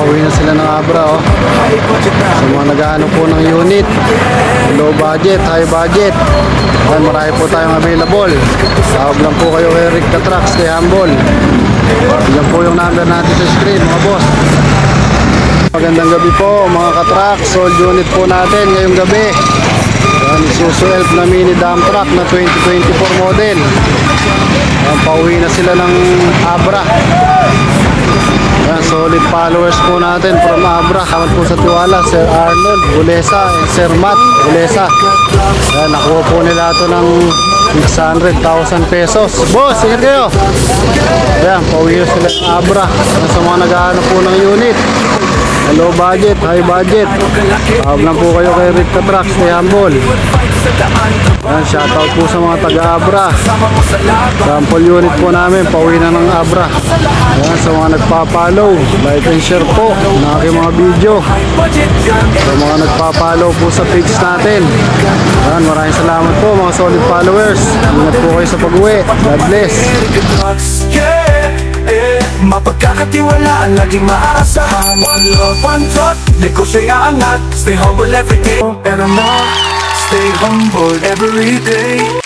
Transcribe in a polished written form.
pauwi na sila ng Abra, oh. Sa mga naghahanap po ng unit, low budget, high budget, yan, marami po tayong available. Tawag lang po kayo kay Rick the Trucks, kay Humble. Yan po yung number natin sa screen, mga boss. Magandang gabi po mga ka-truck. Sold unit po natin ngayong gabi. Yan, Isuzu Elf na mini dump truck na 2024 model. Yan, pauwi na sila ng Abra. Yan, solid followers po natin from Abra. Kamat po sa tiwala, Sir Arnold Bulesa and Sir Matt Bulesa. Yan, nakuha po nila ito ng 600,000 pesos. Boss, ingat kayo. Yan, pauwi na sila ng Abra. Yan, sa mga naghahanap po ng unit, low budget, high budget, tawag lang po kayo kay Rick the Trucks, kay Humble. Yan, shoutout po sa mga taga-Abra. Sample unit po namin, pauwi na ng Abra. Yan, sa mga nagpa-follow, like and share po ng aking mga video. Sa mga nagpa-follow po sa page natin, yan, maraming salamat po mga solid followers. Ingat po kayo sa pag-uwi. God bless. Mapagkakatiwalaan, laging maaasahan. One love, one thought, negosyo aangat. Stay humble every day, pero not stay humble every day.